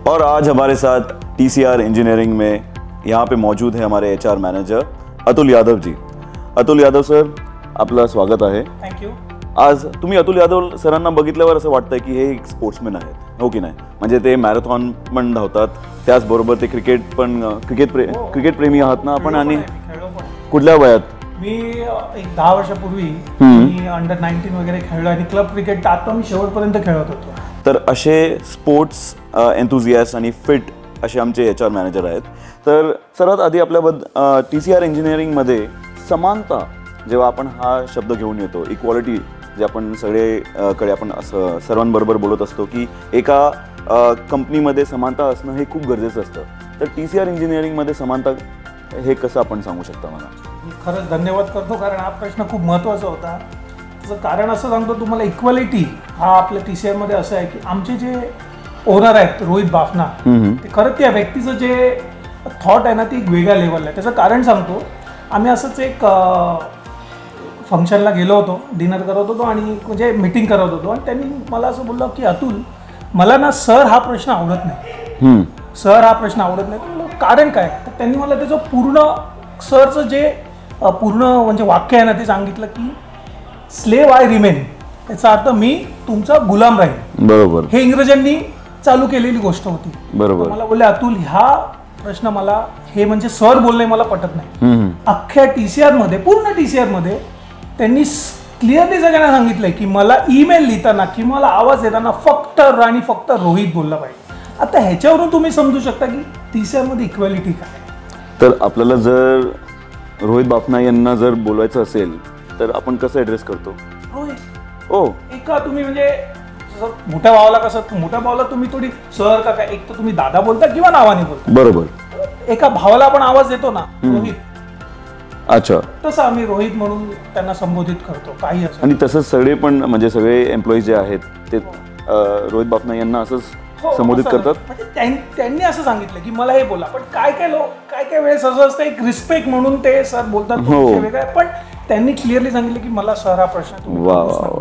और आज हमारे साथ TCR इंजीनियरिंग में यहाँ पे मौजूद है हमारे HR manager Atul Yadav ji. Atul Yadav sir, आपलं स्वागत आहे। थँक्यू। आज तुम्ही अतुल यादव सरांना बघितल्यावर असं वाटतंय की हे एक स्पोर्ट्समॅन आहेत, हो की नाही? म्हणजे ते मॅरेथॉन पण धावतात, त्याचबरोबर ते क्रिकेट प्रेमी आहात ना आपण? आणि कुठल्या वयात? मी एक 10 वर्षापूर्वी मी अंडर 19 वगैरे खेळलो आणि क्लब क्रिकेट आता मी शेवटपर्यंत खेळत होतो। तर असे स्पोर्ट्स एन्थुझियास्ट आणि फिट असे आमचे HR मॅनेजर आहेत। तर सर्वात आधी आपल्याबद्दल TCR इंजिनिअरिंगमध्ये समानता जेव्हा आपण हा शब्द घेऊन येतो, इक्वालिटी जे आपण सगळेकडे आपण असं सर्वांबरोबर बोलत असतो की एका कंपनीमध्ये समानता असणं हे खूप गरजेचं असतं। तर TCR इंजिनिअरिंगमध्ये समानता हे कसं आपण सांगू शकता मला? खरंच धन्यवाद करतो, कारण हा प्रश्न खूप महत्त्वाचा होता। त्याचं कारण असं सांगतो तुम्हाला, इक्वालिटी हा आपल्या TCR मध्ये असं आहे की आमचे जे ओनर आहेत रोहित बाफना, ते खरंच त्या व्यक्तीचं जे थॉट आहे ना ते एक वेगळ्या लेवलला आहे। त्याचं कारण सांगतो, आम्ही असंच एक फंक्शनला गेलो होतो, डिनर करत होतो आणि म्हणजे मीटिंग करत होतो आणि त्यांनी मला असं बोललं की अतुल, मला ना सर हा प्रश्न आवडत नाही, सर हा प्रश्न आवडत नाही। कारण काय? तर त्यांनी मला त्याचं पूर्ण सरचं जे पूर्ण म्हणजे वाक्य आहे ना ते सांगितलं की स्लेव आय रिमेन, याचा अर्थ मी तुमचा गुलाम राहील। बरोबर, हे इंग्रजांनी चालू केलेली गोष्ट होती। बरोबर, मला बोलले अतुल, हा प्रश्न मला हे म्हणजे सर बोलणे मला पटत नाही। अख्ख्या TCR मध्ये, पूर्ण TCR मध्ये त्यांनी क्लिअरली सगळ्यांना सांगितलंय की मला ईमेल लिहिताना किंवा मला आवाज देताना फक्त आणि फक्त रोहित बोलला पाहिजे। आता ह्याच्यावरून तुम्ही समजू शकता की TCR मध्ये इक्वॅलिटी काय। तर आपल्याला जर रोहित बाफना यांना जर बोलायचं असेल तर आपण कसं ॲड्रेस करतो? रोहित। ओ, एका तुम्ही म्हणजे मोठ्या भावाला कसं, मोठ्या भावाला तुम्ही थोडी सर का काय, एक तर तुम्ही दादा बोलता किंवा नावाने बोलता। बरोबर, एका भावाला आपण आवाज देतो ना रोहित, अच्छा, तसं आम्ही रोहित म्हणून त्यांना संबोधित करतो काही असं। आणि तसंच सगळे पण म्हणजे सगळे एम्प्लॉईज जे आहेत ते रोहित बाफना यांना असंच संबोधित करतात। म्हणजे त्यांनी असं सांगितलं की मला हे बोला, पण काय काय वेळेस असं असतं एक रिस्पेक्ट म्हणून ते सर बोलतात वेगळं, पण त्यांनी क्लिअरली सांगितलं की मला सर हा प्रश्न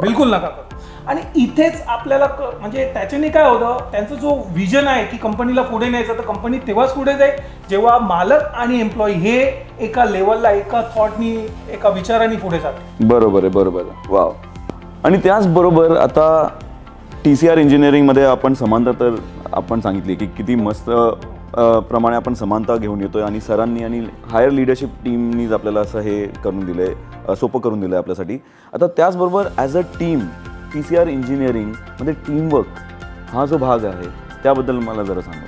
बिलकुल नका करू। आणि इथेच आपल्याला म्हणजे त्याच्याने काय होतं, त्यांचा जो विजन आहे की कंपनीला पुढे न्यायचं, तर कंपनी तेव्हाच पुढे जाईल जेव्हा मालक आणि एम्प्लॉई हे एका लेवलला, एका थॉटनी, एका विचाराने पुढे जाते। बरोबर आहे, बरोबर आहे, वाव। आणि त्याचबरोबर आता TCR इंजिनिअरिंगमध्ये आपण समानता तर आपण सांगितली की किती मस्त प्रमाणे आपण समानता घेऊन येतोय आणि सरांनी आणि हायर लिडरशिप टीमनीच आपल्याला असं हे करून दिलंय, सोपं करून दिलंय आपल्यासाठी। आता त्याचबरोबर ॲज अ टीम TCR इंजिनिअरिंगमध्ये टीमवर्क हा जो भाग आहे त्याबद्दल मला जरा सांगा।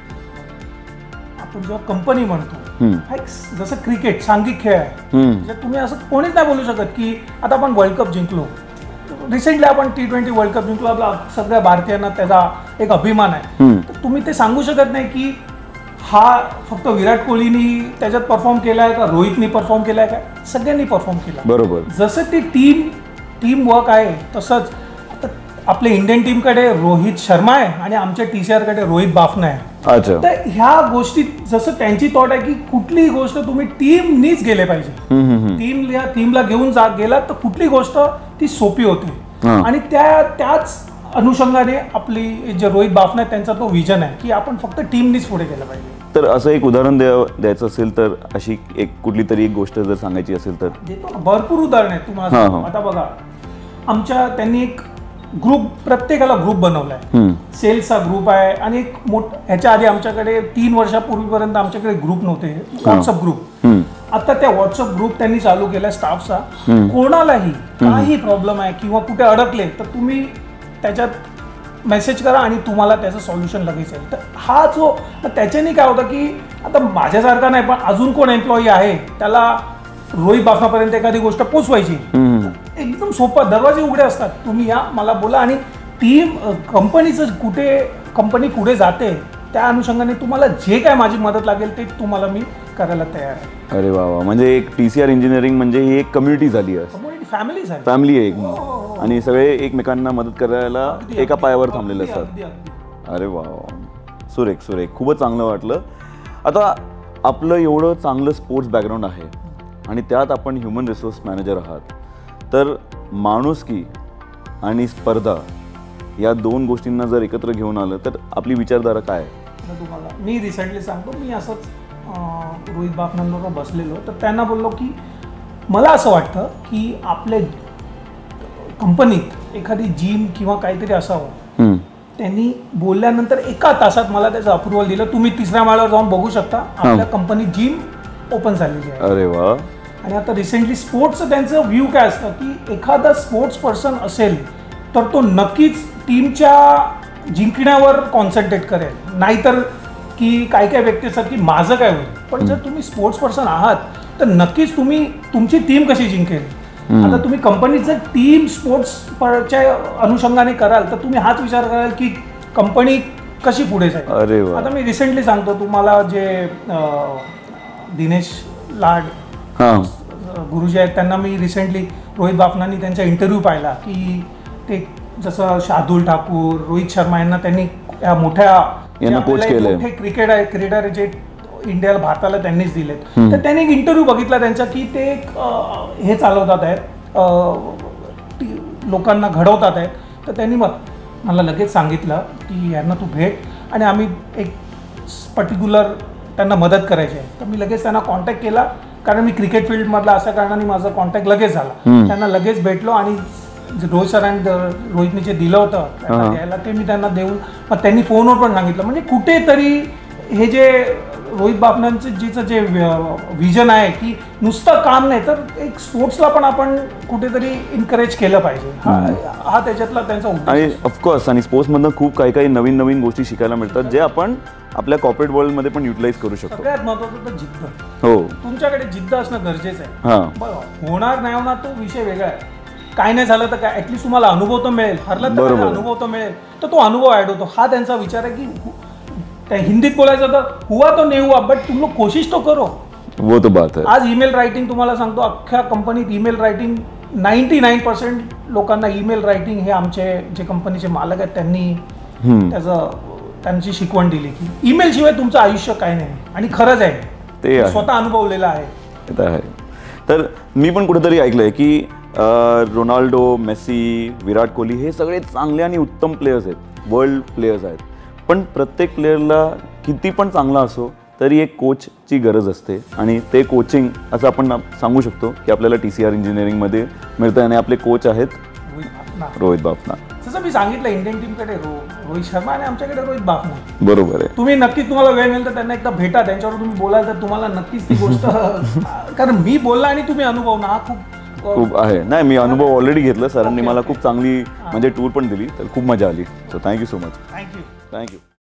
आपण जेव्हा कंपनी म्हणतो, जसं क्रिकेट सांघिक खेळ आहे, तुम्ही असं कोणीच नाही बोलू शकत की आता आपण वर्ल्ड कप जिंकलो, रिसेंटली आपण T20 वर्ल्ड कप जिंकलो, आपला सगळ्या भारतीयांना त्याचा एक अभिमान आहे, तर तुम्ही ते सांगू शकत नाही की हा फक्त विराट कोहलीनी त्याच्यात परफॉर्म केलाय का रोहितनी परफॉर्म केलाय का, सगळ्यांनी परफॉर्म केला। बरोबर, जसं ती टीम वर्क आहे तसंच आपल्या इंडियन टीमकडे रोहित शर्मा आहे आणि आमच्या TCR कडे रोहित बाफना आहे। तर ह्या गोष्टी जसं त्यांची थॉट आहे की कुठलीही गोष्ट तुम्ही टीमनीच गेले पाहिजे, टीमला घेऊन गेला तर कुठली गोष्ट ती सोपी होते। आणि त्याच अनुषंगाने आपली जे रोहित बाफना आहे त्यांचा तो विजन आहे की आपण फक्त टीमनीच पुढे गेलं पाहिजे। तर असं एक उदाहरण द्यायचं असेल तर अशी एक कुठली तरी एक गोष्ट जर सांगायची असेल तर? भरपूर उदाहरण आहे तुम्हाला। आता बघा, त्यांनी एक ग्रुप, प्रत्येकाला ग्रुप बनवलाय, सेल्सचा ग्रुप आहे आणि एक ह्याच्या आधी आमच्याकडे 3 वर्षापूर्वीपर्यंत आमच्याकडे ग्रुप नव्हते, व्हॉट्सअप ग्रुप। आता त्या व्हॉट्सअप ग्रुप त्यांनी चालू केलाय स्टाफचा। कोणालाही काही प्रॉब्लेम आहे किंवा कुठे अडकले तर तुम्ही त्याच्यात मेसेज करा आणि तुम्हाला त्याचं सॉल्युशन लगेच येईल। तर हा जो, त्याच्याने काय होतं की आता माझ्यासारखा नाही पण अजून कोण एम्प्लॉई आहे त्याला रोहित बाफनापर्यंत एखादी गोष्ट पोचवायची, एकदम सोपा, दरवाजे उघडे असतात, तुम्ही या, मला बोला आणि टीम कंपनी कुठे जाते त्या अनुषंगाने तुम्हाला जे काय माझी मदत लागेल ते तुम्हाला मी करायला तयार आहे। अरे वा, म्हणजे एक TCR इंजिनिअरिंग म्हणजे ही एक कम्युनिटी झाली आहे, फॅमिली आहे एक, आणि सगळे एकमेकांना मदत करायला एका पायावर थांबलेले असतात। अरे वा, सुरेख, खूपच चांगलं वाटलं। आता आपलं एवढं चांगलं स्पोर्ट्स बॅकग्राऊंड आहे आणि त्यात आपण ह्युमन रिसोर्स मॅनेजर आहात, तर माणुसकी आणि स्पर्धा या दोन गोष्टींना जर एकत्र घेऊन आलं तर आपली विचारधारा काय आहे? आता तुम्हाला मी रिसेंटली सांगतो, मी असंच रोहित बाफनांबरोबर बसलेलो, तर त्यांना बोललो की मला असं वाटतं की आपल्या कंपनीत एखादी जिम किंवा काहीतरी असावं. त्यांनी बोलल्यानंतर 1 तासात मला त्याचं अप्रुव्हल दिलं. तुम्ही 3ऱ्या माळ्यावर जाऊन बघू शकता, आपल्या कंपनी जिम ओपन झालेली आहे. अरे वा. आणि आता रिसेंटली स्पोर्ट्सचं त्यांचं व्ह्यू काय असतं की एखादा स्पोर्ट्स पर्सन असेल तर तो नक्कीच टीमच्या जिंकण्यावर कॉन्सन्ट्रेट करेल, नाहीतर की काही व्यक्ती असतात की माझं काय होईल. पण जर तुम्ही स्पोर्ट्स पर्सन आहात तर नक्कीच तुम्ही तुमची टीम कशी जिंकेल. आता तुम्ही कंपनीत जर टीम स्पोर्ट्सच्या अनुषंगाने कराल तर तुम्ही हाच विचार कराल की कंपनी कशी पुढे जाईल. अरे वा. आता मी रिसेंटली सांगतो तुम्हाला, जे दिनेश लाड गुरुजी आहेत त्यांना मी रिसेंटली रोहित बाफनांनी त्यांचा इंटरव्ह्यू पाहिला की ते जसं शार्दुल ठाकूर, रोहित शर्मा यांना त्यांनी या मोठ्या कोच केले, मोठे क्रिकेटर जे इंडियाला भारताला त्यांनीच दिलेत. तर त्यांनी एक इंटरव्ह्यू बघितला त्यांचा की ते हे चालवतात आहेत, लोकांना घडवतात आहेत. तर त्यांनी मला लगेच सांगितलं की यांना तू भेट आणि आम्ही एक पर्टिक्युलर त्यांना मदत करायची आहे. तर मी लगेच त्यांना कॉन्टॅक्ट केला, कारण मी क्रिकेट फील्डमधला असल्या कारणाने माझा कॉन्टॅक्ट लगेच झाला. त्यांना लगेच भेटलो आणि रोहित सरांनी रोहितने जे दिलं होतं द्यायला ते मी त्यांना देऊन, मग त्यांनी फोनवर पण सांगितलं. म्हणजे कुठेतरी हे जे रोहित बाफनांचं जिचं जे विजन आहे की नुसतं काम नाही तर एक स्पोर्ट्सला पण आपण कुठेतरी एनकरेज केलं पाहिजे, हा त्याच्यातला त्यांचा उद्देश. आणि ऑफकोर्स आणि स्पोर्ट्समधनं खूप काही नवीन नवीन गोष्टी शिकायला मिळतात जे आपण आपल्या कॉर्पोरेट वर्ल्डमध्ये पण युटिलाइज करू शकतो. सगळ्यात महत्त्वाचं तर जिद्द. हो, तुमच्याकडे जिद्द असणं गरजेचं आहे. बरं, होणार नाही होणार तो विषय वेगळा आहे. काय नाही झालं तर काय, ऍटलीस्ट तुम्हाला अनुभव तर मिळेल, हरलं तर अनुभव तर मिळेल, तर तो अनुभव ऍड होतो. हा त्यांचा विचार आहे की त्या हिंदीत बोलायचं तर हुआ तो नहीं हुआ बट तुम लोग कोशिश तो करो. वो तो बात है. आज ईमेल रायटिंग तुम्हाला सांगतो, अख्ख्या कंपनीत ईमेल रायटिंग 99% लोकांना ईमेल रायटिंग हे आमचे जे कंपनीचे मालक आहेत त्यांनी त्यांची शिकवण दिली की ईमेल शिवाय तुमचं आयुष्य काय नाही. आणि खरंच आहे, ते स्वतः अनुभवलेलं आहे. तर मी पण कुठेतरी ऐकलंय की रोनाल्डो, मेसी, विराट कोहली हे सगळे चांगले आणि उत्तम प्लेयर्स आहेत, वर्ल्ड प्लेयर्स आहेत. पण प्रत्येक प्लेयरला किती पण चांगला असो तरी एक कोचची गरज असते आणि ते कोचिंग असं आपण सांगू शकतो की आपल्याला TCR इंजिनिअरिंगमध्ये मिळतं. आणि आपले कोच आहेत रोहित बाफना. जसं मी सांगितलं, इंडियन टीमकडे रोहित शर्मा आणि आमच्याकडे रोहित बाफना. बरोबर आहे. तुम्ही नक्कीच, तुम्हाला वेळ मिळेल तर त्यांना एकदा भेटा, त्यांच्यावर तुम्ही बोलाल तर तुम्हाला नक्कीच ती गोष्ट कारण मी बोलला आणि तुम्ही अनुभव ना, हा खूप आहे. नाही, मी अनुभव ऑलरेडी घेतला. सरांनी मला खूप चांगली म्हणजे टूर पण दिली, तर खूप मजा आली. So thank you so much. Thank you.